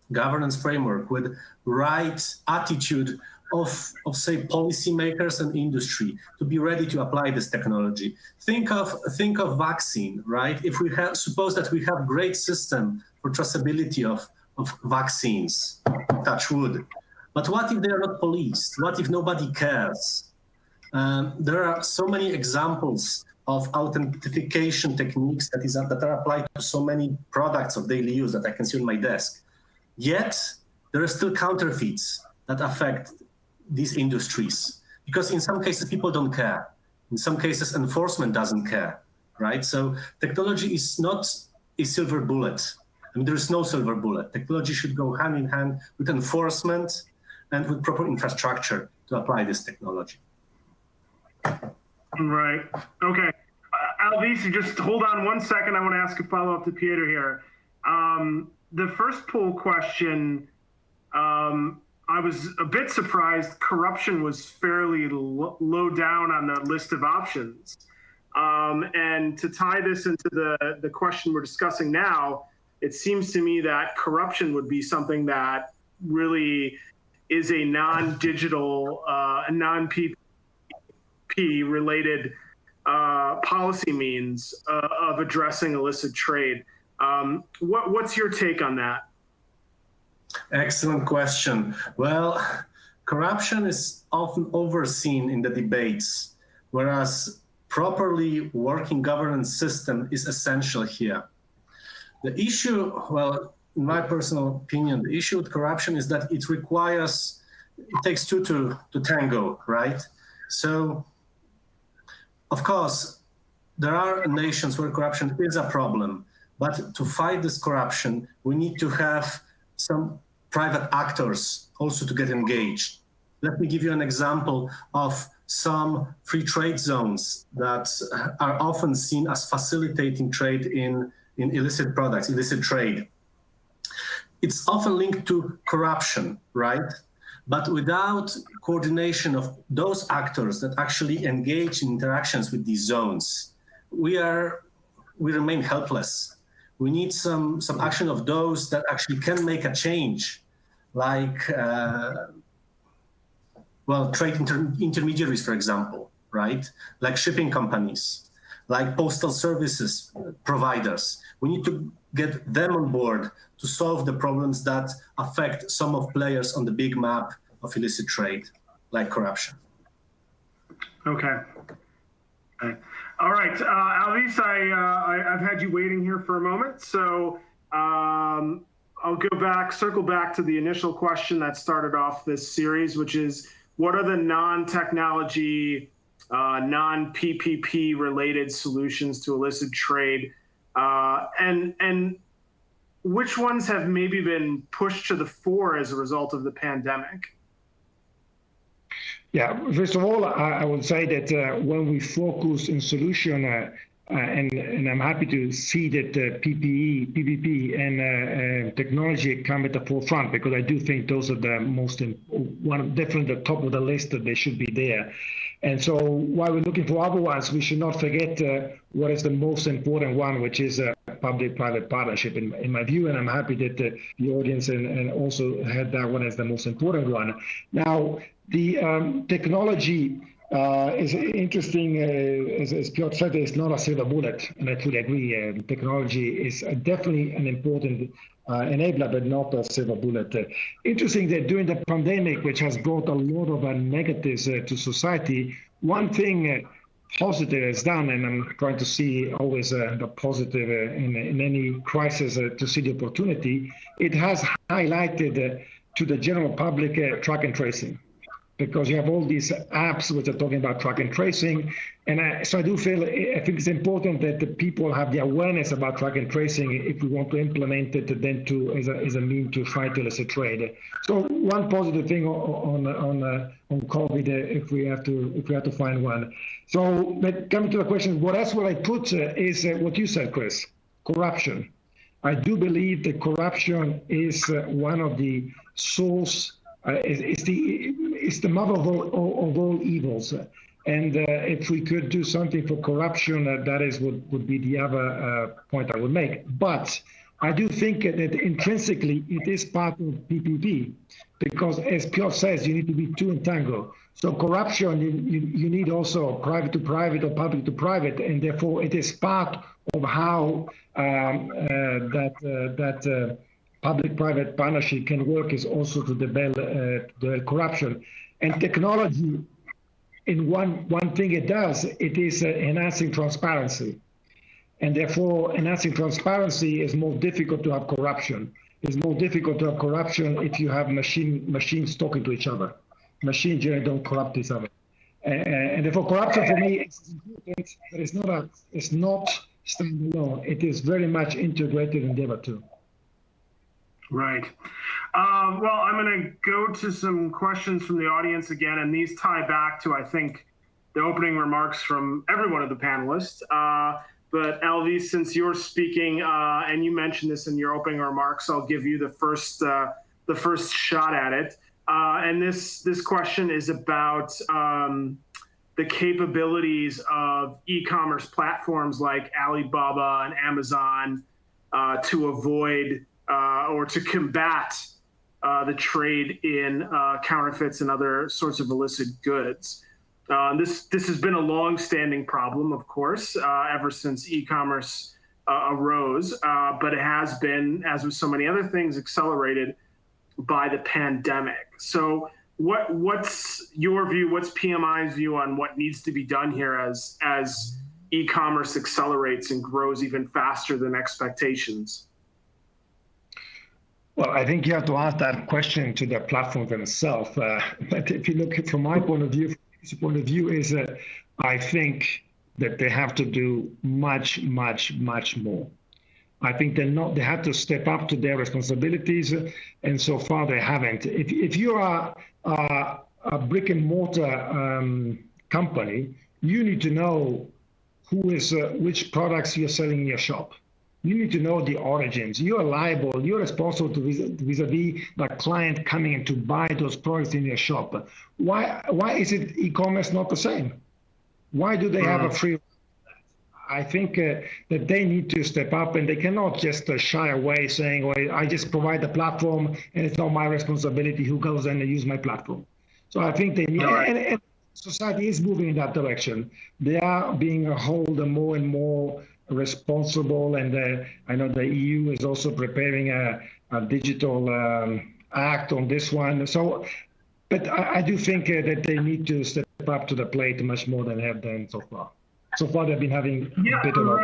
with right attitude of say policymakers and industry to be ready to apply this technology. Think of vaccine, right? If we suppose that we have great system for traceability of vaccines, touch wood, but what if they are not policed? What if nobody cares? There are so many examples of authentication techniques that are applied to so many products of daily use that I can see on my desk. Yet, there are still counterfeits that affect these industries, because in some cases, people don't care. In some cases, enforcement doesn't care, right? So technology is not a silver bullet. I mean, there is no silver bullet. Technology should go hand in hand with enforcement and with proper infrastructure to apply this technology. Right. Okay. Alvise, just hold on one second. I want to ask a follow-up to Piotr here. The first poll question, I was a bit surprised corruption was fairly low down on the list of options. And to tie this into the question we're discussing now, it seems to me that corruption would be something that really is a non-digital, non-PPP related policy means of addressing illicit trade. What's your take on that? Excellent question. Well, corruption is often overseen in the debates, whereas properly working governance system is essential here. The issue, well, in my personal opinion, the issue with corruption is that it takes two to tango, right? So, of course, there are nations where corruption is a problem, but to fight this corruption, we need to have some private actors also to get engaged. Let me give you an example of some free trade zones that are often seen as facilitating trade in illicit products, illicit trade. It's often linked to corruption, right? But without coordination of those actors that actually engage in interactions with these zones, we remain helpless. We need some action of those that actually can make a change, like trade intermediaries, for example, right? Like shipping companies, like postal services providers. We need to get them on board to solve the problems that affect some of players on the big map of illicit trade, like corruption. Okay. All right, Alvise, I've had you waiting here for a moment, so I'll circle back to the initial question that started off this series, which is, what are the non-technology, non-PPP related solutions to illicit trade, and which ones have maybe been pushed to the fore as a result of the pandemic? Yeah, first of all, I would say that when we focus in solution and I'm happy to see that PPE, PPP, and technology come at the forefront, because I do think those are the most definitely the top of the list, that they should be there. And so while we're looking for other ones, we should not forget what is the most important one, which is public-private partnership, in my view. And I'm happy that the audience and also had that one as the most important one. Now, the technology is interesting. As Piotr said, it's not a silver bullet, and I fully agree. Technology is definitely an important enabler, but not a silver bullet. Interesting that during the pandemic, which has brought a lot of negatives to society, one thing positive is done, and I'm trying to see always the positive in any crisis to see the opportunity. It has highlighted to the general public track and tracing, because you have all these apps which are talking about track and tracing. And so I think it's important that the people have the awareness about track and tracing if we want to implement it then as a mean to fight illicit trade. So one positive thing on COVID, if we have to find one. So, but coming to the question, what else will I put is what you said, Chris, corruption. I do believe that corruption is one of the source. It's the mother of all evils, and if we could do something for corruption, that is would be the other point I would make. But I do think that intrinsically it is part of PPP, because as Piotr says, you need to be two in tango. So corruption, you need also private to private or public to private, and therefore it is part of how that public-private partnership can work, is also to the corruption. And technology, in one thing it does, it is enhancing transparency. And therefore, enhancing transparency is more difficult to have corruption. It's more difficult to have corruption if you have machines talking to each other. Machines generally don't corrupt each other. And therefore, corruption for me is important, but it's not standalone. It is very much integrated endeavor too. Right. Well, I'm going to go to some questions from the audience again, and these tie back to, I think, the opening remarks from every one of the panelists. But Alvise, since you're speaking, and you mentioned this in your opening remarks, I'll give you the first shot at it. And this question is about the capabilities of e-commerce platforms like Alibaba and Amazon to avoid or to combat the trade in counterfeits and other sorts of illicit goods. This has been a long-standing problem, of course, ever since e-commerce arose, but it has been, as with so many other things, accelerated by the pandemic. So what's your view, what's PMI's view on what needs to be done here as e-commerce accelerates and grows even faster than expectations? Well, I think you have to ask that question to the platform themselves. But if you look at from my point of view, is that I think that they have to do much, much, much more. I think they have to step up to their responsibilities, and so far they haven't. If you are a brick and mortar company, you need to know who is which products you're selling in your shop. You need to know the origins. You are liable. You're responsible to vis-a-vis the client coming in to buy those products in your shop. Why is it e-commerce not the same? Why do they have a free? I think that they need to step up, and they cannot just shy away saying, well, I just provide the platform and it's not my responsibility who goes in and use my platform. So I think they need, and society is moving in that direction. They are being held more and more responsible, and I know the EU is also preparing a digital act on this one. So, but I do think that they need to step up to the plate much more than they have done so far. So far, they've been having a bit of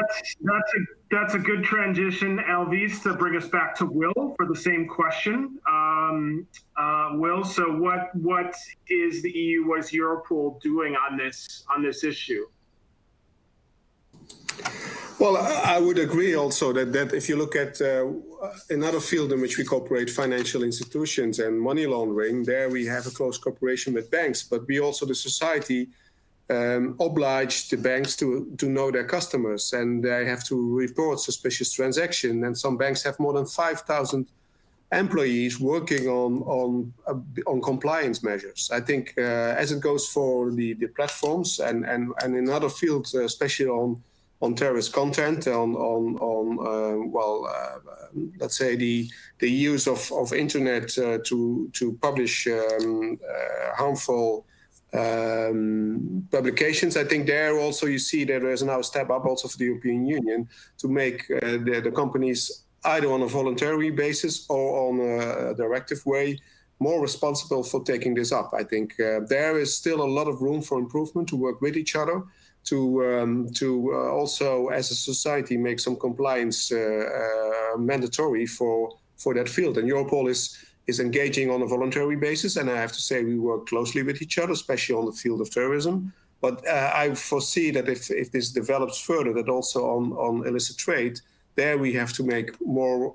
that's a good transition, Alvise, to bring us back to Will for the same question. Will, so what is the EU, what is Europol doing on this issue? Well, I would agree also that if you look at another field in which we cooperate, financial institutions and money laundering, there we have a close cooperation with banks, but we also, the society, oblige the banks to know their customers, and they have to report suspicious transaction. And some banks have more than 5,000 employees working on compliance measures. I think as it goes for the platforms and in other fields, especially on terrorist content, let's say the use of internet to publish harmful publications. I think there also you see that there is now a step up also for the European Union to make the companies either on a voluntary basis or on a directive way more responsible for taking this up. I think there is still a lot of room for improvement to work with each other, to also as a society make some compliance mandatory for that field. And Europol is engaging on a voluntary basis, and I have to say we work closely with each other, especially on the field of terrorism. But I foresee that if this develops further, that also on illicit trade, there we have to make more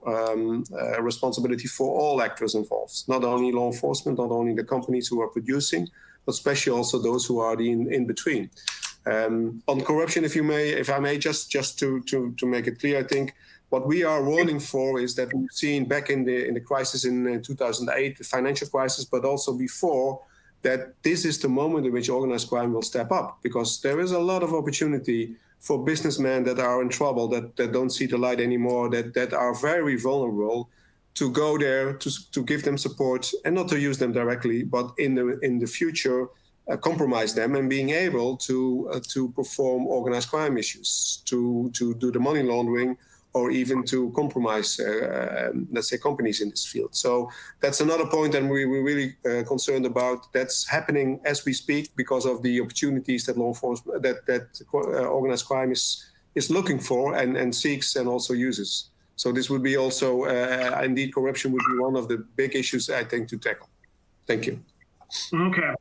responsibility for all actors involved, not only law enforcement, not only the companies who are producing, but especially also those who are in between. On corruption, if I may, just to make it clear, I think what we are warning for is that we've seen back in the crisis in 2008, the financial crisis, but also before, that this is the moment in which organized crime will step up, because there is a lot of opportunity for businessmen that are in trouble, that don't see the light anymore, that are very vulnerable, to go there, to give them support, and not to use them directly, but in the future, compromise them, and being able to perform organized crime issues, to do the money laundering, or even to compromise, let's say, companies in this field. So that's another point, and we're really concerned about. That's happening as we speak because of the opportunities that law enforcement, that organized crime is looking for and seeks and also uses. So this would be also, indeed, corruption would be one of the big issues, I think, to tackle. Thank you. Okay.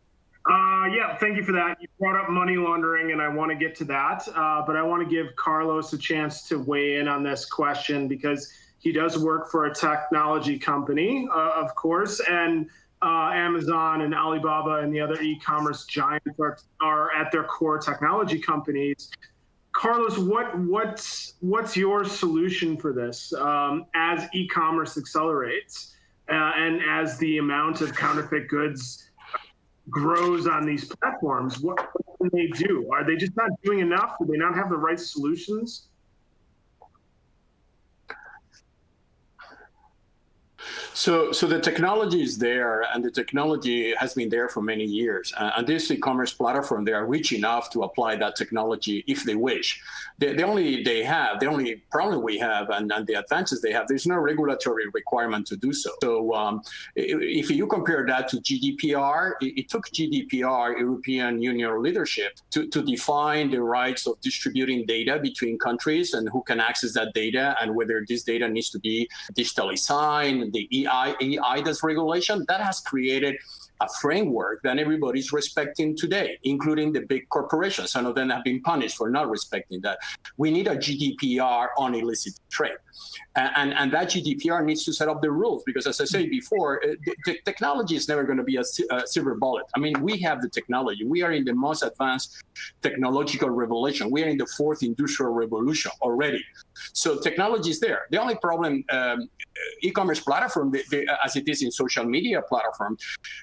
Yeah, thank you for that. You brought up money laundering, and I want to get to that. But I want to give Carlos a chance to weigh in on this question, because he does work for a technology company, of course, and Amazon and Alibaba and the other e-commerce giants are at their core technology companies. Carlos, what's your solution for this as e-commerce accelerates and as the amount of counterfeit goods grows on these platforms? What can they do? Are they just not doing enough? Do they not have the right solutions? So the technology is there, and the technology has been there for many years. And this e-commerce platform, they are rich enough to apply that technology if they wish. The only problem we have, and the advances they have, there's no regulatory requirement to do so. So if you compare that to GDPR, it took GDPR, European Union leadership, to define the rights of distributing data between countries and who can access that data, and whether this data needs to be digitally signed, the eIDAS regulation. That has created a framework that everybody's respecting today, including the big corporations. Some of them have been punished for not respecting that. We need a GDPR on illicit trade. And that GDPR needs to set up the rules, because as I said before, the technology is never going to be a silver bullet. I mean, we have the technology. We are in the most advanced technological revolution. We are in the fourth industrial revolution already. So technology is there. The only problem, e-commerce platform, as it is in social media platform,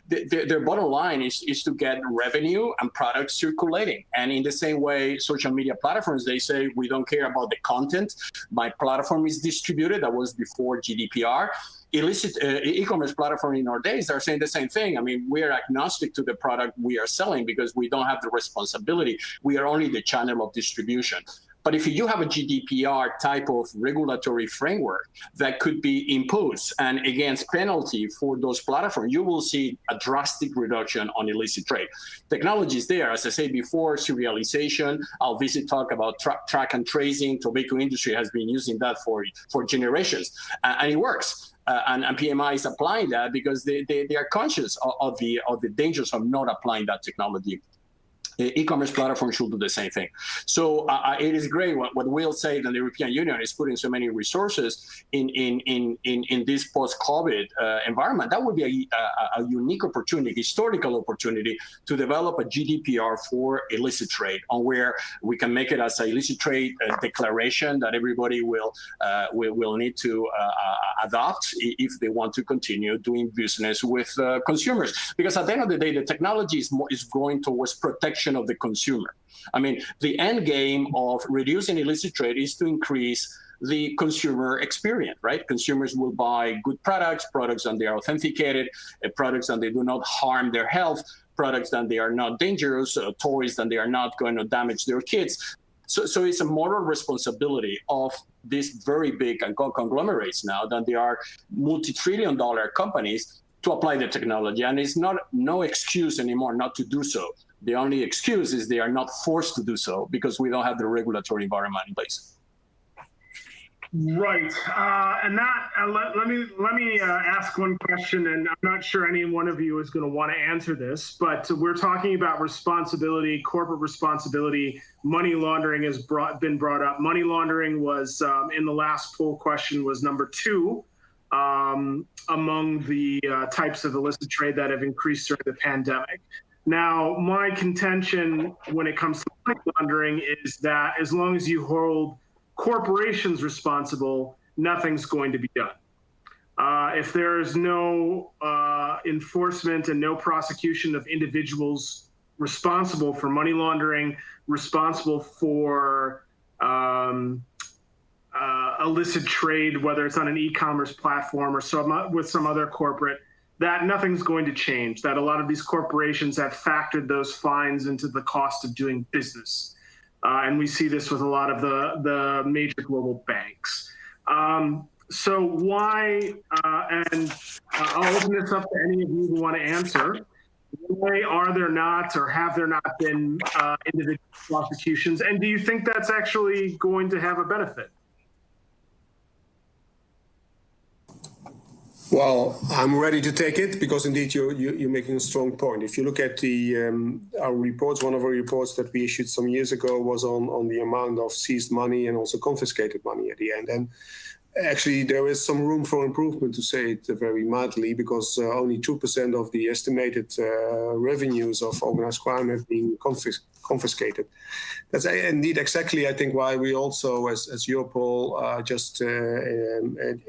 their bottom line is to get revenue and products circulating. And in the same way, social media platforms, they say, we don't care about the content. My platform is distributed. That was before GDPR. Illicit e-commerce platform in our days are saying the same thing. I mean, we are agnostic to the product we are selling because we don't have the responsibility. We are only the channel of distribution. But if you have a GDPR type of regulatory framework that could be imposed and against penalty for those platforms, you will see a drastic reduction on illicit trade. Technology is there. As I said before, serialization. Alvise talked about track and tracing. Tobacco industry has been using that for generations, and it works. And PMI is applying that because they are conscious of the dangers of not applying that technology. E-commerce platforms should do the same thing. So it is great what Will said, and the European Union is putting so many resources in this post-COVID environment. That would be a unique opportunity, historical opportunity, to develop a GDPR for illicit trade, on where we can make it as an illicit trade declaration that everybody will need to adopt if they want to continue doing business with consumers. Because at the end of the day, the technology is going towards protection of the consumer. I mean, the end game of reducing illicit trade is to increase the consumer experience, right? Consumers will buy good products that they are authenticated, products that they do not harm their health, products that they are not dangerous, toys that they are not going to damage their kids. So it's a moral responsibility of these very big conglomerates now that they are multi-trillion-dollar companies to apply the technology. And it's no excuse anymore not to do so. The only excuse is they are not forced to do so because we don't have the regulatory environment in place. Right, and that let me ask one question, and I'm not sure any one of you is going to want to answer this, but we're talking about responsibility, corporate responsibility. Money laundering has been brought up. Money laundering was in the last poll question was number 2 among the types of illicit trade that have increased during the pandemic. Now, my contention when it comes to money laundering is that as long as you hold corporations responsible, nothing's going to be done. If there is no enforcement and no prosecution of individuals responsible for money laundering, responsible for illicit trade, whether it's on an e-commerce platform or with some other corporate, that nothing's going to change, that a lot of these corporations have factored those fines into the cost of doing business. And we see this with a lot of the major global banks. So why, and I'll open this up to any of you who want to answer, why are there not or have there not been individual prosecutions? And do you think that's actually going to have a benefit? Well, I'm ready to take it because indeed you're making a strong point. If you look at our reports, one of our reports that we issued some years ago was on the amount of seized money and also confiscated money at the end. And actually, there is some room for improvement, to say it very mildly, because only 2% of the estimated revenues of organized crime have been confiscated. That's indeed exactly, I think, why we also, as Europol,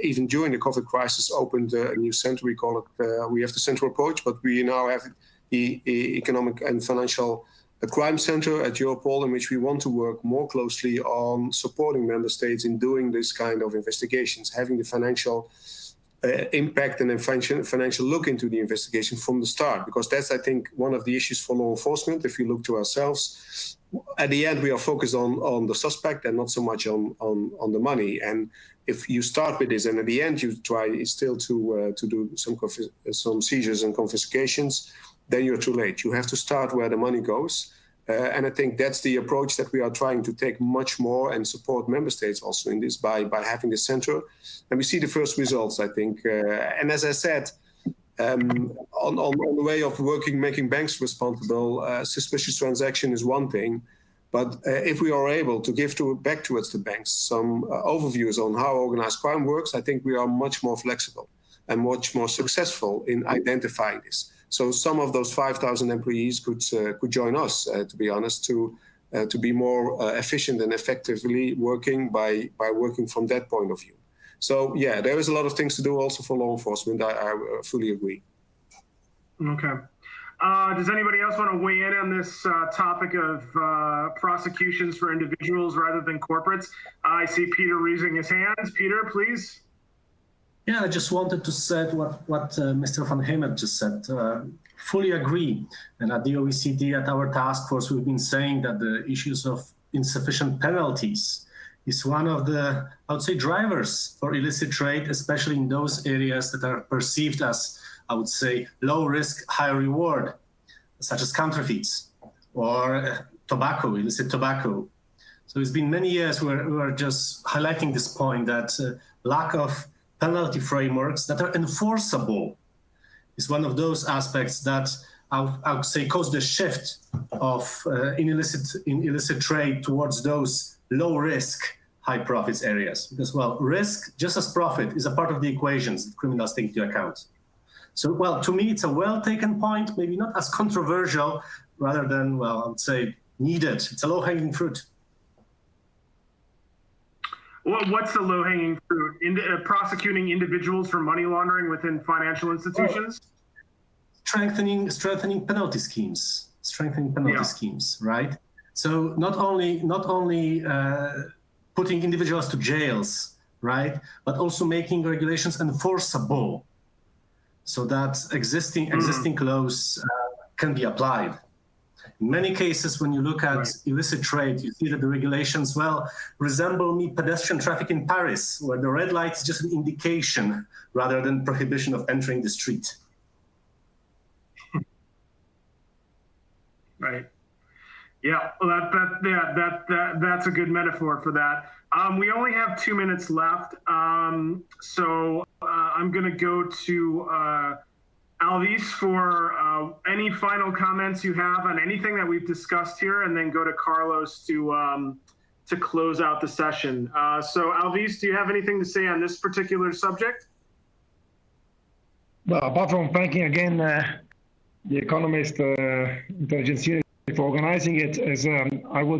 even during the COVID crisis, opened a new center. We call it, we have the central approach, but we now have the economic and financial crime center at Europol, in which we want to work more closely on supporting member states in doing this kind of investigations, having the financial impact and then financial look into the investigation from the start, because that's, I think, one of the issues for law enforcement. If we look to ourselves, at the end, we are focused on the suspect and not so much on the money. And if you start with this and at the end you try still to do some seizures and confiscations, then you're too late. You have to start where the money goes. And I think that's the approach that we are trying to take much more and support member states also in this by having the center. And we see the first results, I think. And as I said, on the way of working, making banks responsible, suspicious transaction is one thing. But if we are able to give back towards the banks some overviews on how organized crime works, I think we are much more flexible and much more successful in identifying this. So some of those 5,000 employees could join us, to be honest, to be more efficient and effectively working by working from that point of view. So yeah, there is a lot of things to do also for law enforcement. I fully agree. Okay. Does anybody else want to weigh in on this topic of prosecutions for individuals rather than corporates? I see Peter raising his hands. Peter, please. Yeah, I just wanted to say what Mr. van Gemert just said. Fully agree. And at the OECD, at our task force, we've been saying that the issues of insufficient penalties is one of the, I would say, drivers for illicit trade, especially in those areas that are perceived as, I would say, low risk, high reward, such as counterfeits or tobacco, illicit tobacco. So it's been many years where we are just highlighting this point that lack of penalty frameworks that are enforceable is one of those aspects that I would say, cause the shift of in illicit trade towards those low risk, high profits areas. Because, well, risk, just as profit, is a part of the equations that criminals take into account. So, well, to me, it's a well-taken point, maybe not as controversial, rather than, well, I would say, needed. It's a low-hanging fruit. Well, what's the low-hanging fruit? Prosecuting individuals for money laundering within financial institutions? Strengthening penalty schemes. Schemes, right? So not only putting individuals to jails, right, but also making regulations enforceable, so that existing laws can be applied. In many cases, when you look at illicit trade, you see that the regulations, well, resemble pedestrian traffic in Paris, where the red light is just an indication rather than prohibition of entering the street. Right. Yeah. Well, that's a good metaphor for that. We only have 2 minutes left, so I'm going to go to Alvise for any final comments you have on anything that we've discussed here, and then go to Carlos to close out the session. So Alvise, do you have anything to say on this particular subject? Well, apart from thanking again the Economist Intelligence Unit for organizing it, as I would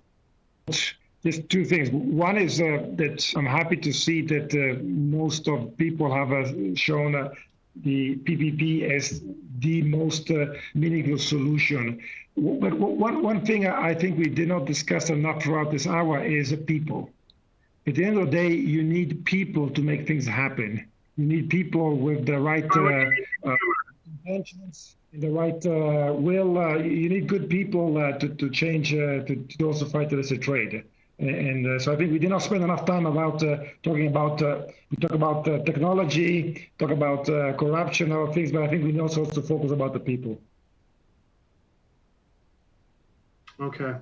just two things. One is that I'm happy to see that most of people have shown the PPP as the most meaningful solution. But one thing I think we did not discuss enough throughout this hour is people. At the end of the day, you need people to make things happen. You need people with the right intentions, the right will. You need good people to change, to also fight illicit trade. And so I think we did not spend enough time about talking about, we talk about technology, talk about corruption, other things, but I think we need also to focus about the people. Okay.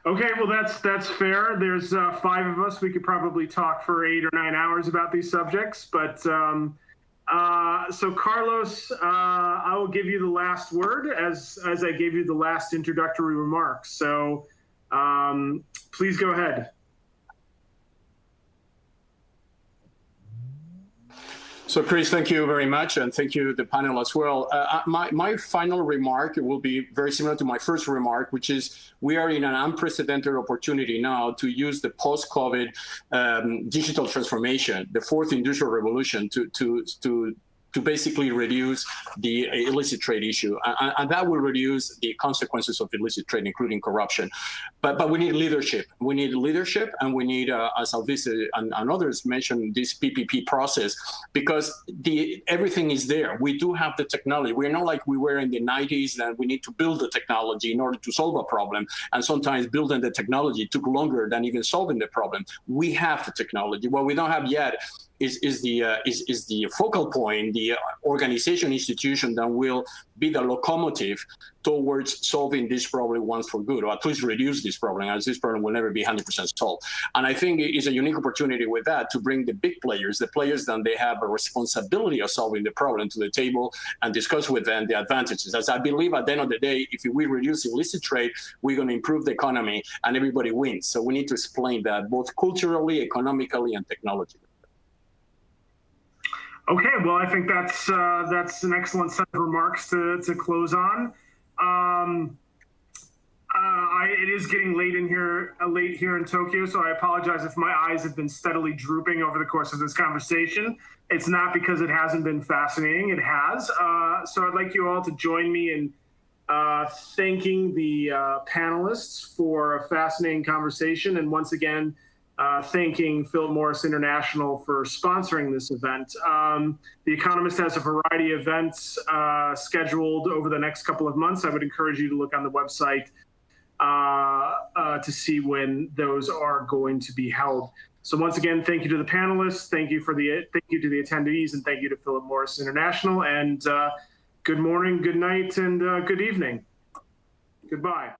Okay, well, that's fair. There's 5 of us. We could probably talk for 8 or 9 hours about these subjects, but so Carlos, I will give you the last word as I gave you the last introductory remarks. So please go ahead. So, Chris, thank you very much, and thank you, the panel, as well. My final remark will be very similar to my first remark, which is we are in an unprecedented opportunity now to use the post-COVID digital transformation, the fourth industrial revolution, to basically reduce the illicit trade issue. And that will reduce the consequences of illicit trade, including corruption. But we need leadership. We need leadership, and we need, as Alvise and others mentioned, this PPP process, because everything is there. We do have the technology. We're not like we were in the 90s, and we need to build the technology in order to solve a problem. And sometimes building the technology took longer than even solving the problem. We have the technology. What we don't have yet is the focal point, the organization institution that will be the locomotive towards solving this problem once for good, or at least reduce this problem, as this problem will never be 100% solved. And I think it is a unique opportunity with that to bring the big players, the players that they have a responsibility of solving the problem, to the table and discuss with them the advantages. As I believe at the end of the day, if we reduce illicit trade, we're going to improve the economy and everybody wins. So we need to explain that both culturally, economically, and technologically. Okay, well, I think that's an excellent set of remarks to close on. It is getting late here in Tokyo, so I apologize if my eyes have been steadily drooping over the course of this conversation. It's not because it hasn't been fascinating; it has. So I'd like you all to join me in thanking the panelists for a fascinating conversation, and once again, thanking Philip Morris International for sponsoring this event. The Economist has a variety of events scheduled over the next couple of months. I would encourage you to look on the website to see when those are going to be held. So once again, thank you to the panelists, thank you to the attendees, and thank you to Philip Morris International. And good morning, good night, and good evening. Goodbye.